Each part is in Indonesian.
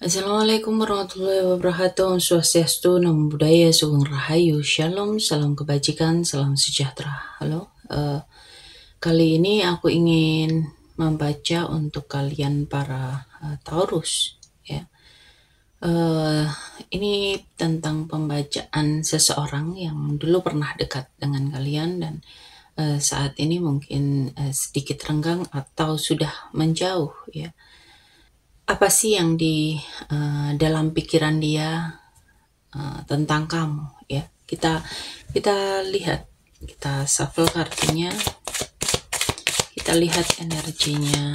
Assalamualaikum warahmatullahi wabarakatuh. Om Swastiastu, Namo Buddhaya, Sugeng Rahayu, Shalom, salam kebajikan, salam sejahtera. Halo, kali ini aku ingin membaca untuk kalian para Taurus. Ya, ini tentang pembacaan seseorang yang dulu pernah dekat dengan kalian dan saat ini mungkin sedikit renggang atau sudah menjauh. Ya, apa sih yang di dalam pikiran dia tentang kamu, ya? Kita lihat, kita shuffle kartunya, kita lihat energinya.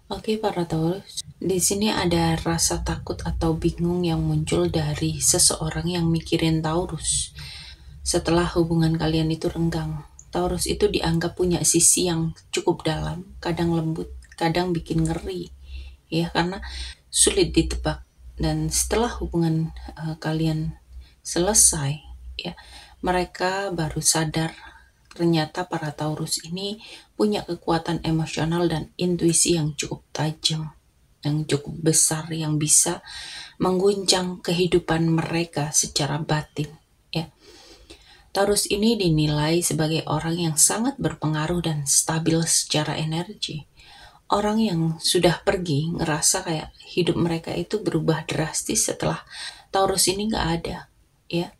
Oke, para Taurus, di sini ada rasa takut atau bingung yang muncul dari seseorang yang mikirin Taurus. Setelah hubungan kalian itu renggang, Taurus itu dianggap punya sisi yang cukup dalam, kadang lembut, kadang bikin ngeri, ya, karena sulit ditebak. Dan setelah hubungan kalian selesai, ya, mereka baru sadar ternyata para Taurus ini punya kekuatan emosional dan intuisi yang cukup tajam, yang cukup besar, yang bisa mengguncang kehidupan mereka secara batin. Ya, Taurus ini dinilai sebagai orang yang sangat berpengaruh dan stabil secara energi. Orang yang sudah pergi ngerasa kayak hidup mereka itu berubah drastis setelah Taurus ini nggak ada. Ya,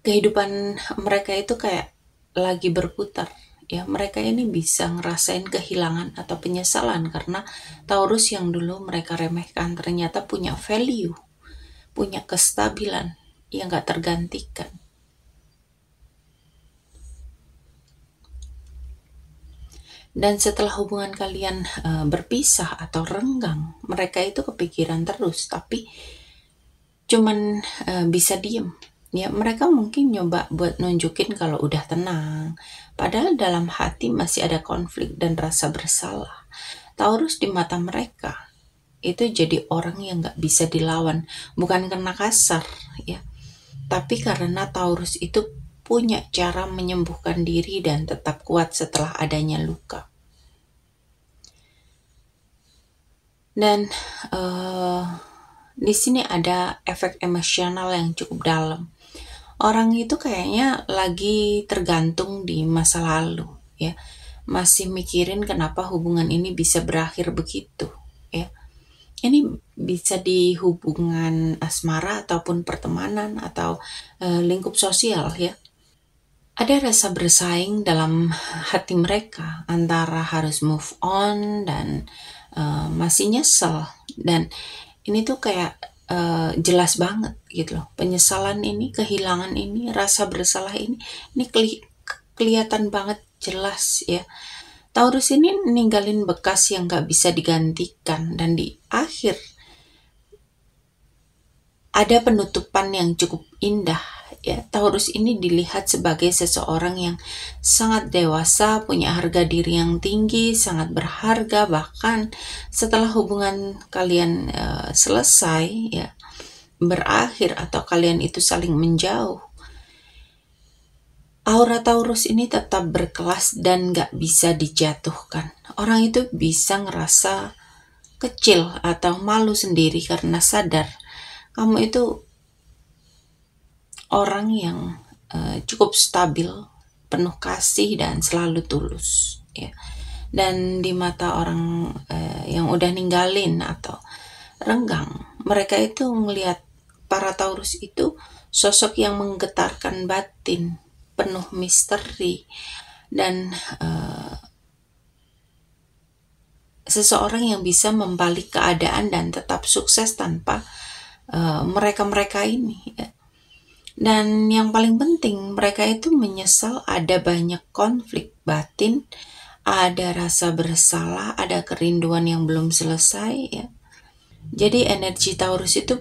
kehidupan mereka itu kayak lagi berputar. Ya, mereka ini bisa ngerasain kehilangan atau penyesalan karena Taurus yang dulu mereka remehkan ternyata punya value, punya kestabilan yang gak tergantikan. Dan setelah hubungan kalian berpisah atau renggang, mereka itu kepikiran terus, tapi cuman bisa diem. Ya, mereka mungkin nyoba buat nunjukin kalau udah tenang, padahal dalam hati masih ada konflik dan rasa bersalah. Taurus di mata mereka itu jadi orang yang gak bisa dilawan, bukan karena kasar, ya, tapi karena Taurus itu punya cara menyembuhkan diri dan tetap kuat setelah adanya luka. Dan di sini ada efek emosional yang cukup dalam. Orang itu kayaknya lagi tergantung di masa lalu, ya, masih mikirin kenapa hubungan ini bisa berakhir begitu, ya. Ini bisa di hubungan asmara ataupun pertemanan atau lingkup sosial, ya. Ada rasa bersaing dalam hati mereka antara harus move on dan masih nyesel. Dan ini tuh kayak jelas banget gitu loh. Penyesalan ini, kehilangan ini, rasa bersalah ini kelihatan banget jelas, ya. Taurus ini ninggalin bekas yang gak bisa digantikan, dan di akhir ada penutupan yang cukup indah, ya. Taurus ini dilihat sebagai seseorang yang sangat dewasa, punya harga diri yang tinggi, sangat berharga. Bahkan setelah hubungan kalian selesai, ya, berakhir atau kalian itu saling menjauh, aura Taurus ini tetap berkelas dan gak bisa dijatuhkan. Orang itu bisa ngerasa kecil atau malu sendiri karena sadar kamu itu orang yang cukup stabil, penuh kasih dan selalu tulus, ya. Dan di mata orang yang udah ninggalin atau renggang, mereka itu ngelihat para Taurus itu sosok yang menggetarkan batin, penuh misteri, dan seseorang yang bisa membalik keadaan dan tetap sukses tanpa mereka-mereka ini. Ya. Dan yang paling penting, mereka itu menyesal ada banyak konflik batin, ada rasa bersalah, ada kerinduan yang belum selesai. Ya. Jadi energi Taurus itu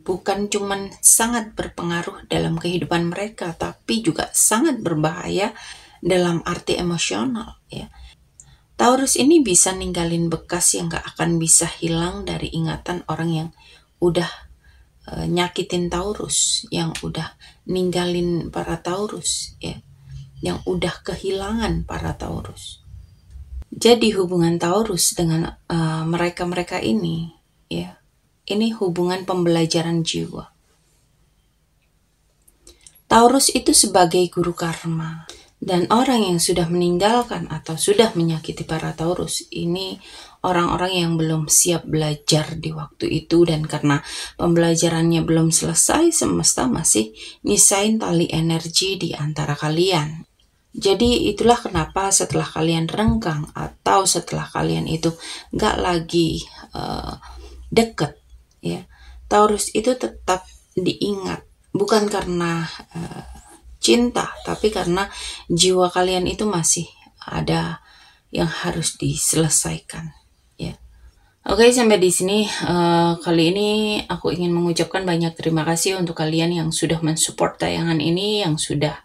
bukan cuman sangat berpengaruh dalam kehidupan mereka, tapi juga sangat berbahaya dalam arti emosional. Ya. Taurus ini bisa ninggalin bekas yang gak akan bisa hilang dari ingatan orang yang udah nyakitin Taurus, yang udah ninggalin para Taurus, ya, yang udah kehilangan para Taurus. Jadi hubungan Taurus dengan mereka-mereka ini, ya, ini hubungan pembelajaran jiwa. Taurus itu sebagai guru karma. Dan orang yang sudah meninggalkan atau sudah menyakiti para Taurus ini orang-orang yang belum siap belajar di waktu itu, dan karena pembelajarannya belum selesai, semesta masih nyisain tali energi di antara kalian. Jadi itulah kenapa setelah kalian renggang atau setelah kalian itu gak lagi deket, ya, Taurus itu tetap diingat, bukan karena cinta, tapi karena jiwa kalian itu masih ada yang harus diselesaikan. Ya. Oke, sampai di sini kali ini aku ingin mengucapkan banyak terima kasih untuk kalian yang sudah mensupport tayangan ini, yang sudah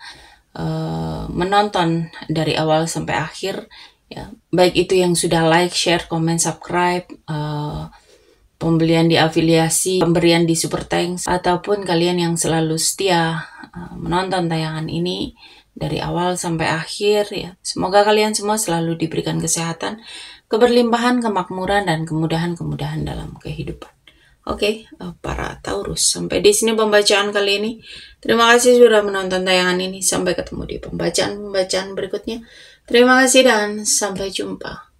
menonton dari awal sampai akhir. Ya. Baik itu yang sudah like, share, comment, subscribe, pembelian di afiliasi, pemberian di super thanks, ataupun kalian yang selalu setia menonton tayangan ini dari awal sampai akhir, ya. Semoga kalian semua selalu diberikan kesehatan, keberlimpahan, kemakmuran, dan kemudahan-kemudahan dalam kehidupan. Oke, para Taurus, sampai di sini pembacaan kali ini. Terima kasih sudah menonton tayangan ini. Sampai ketemu di pembacaan-pembacaan berikutnya. Terima kasih dan sampai jumpa.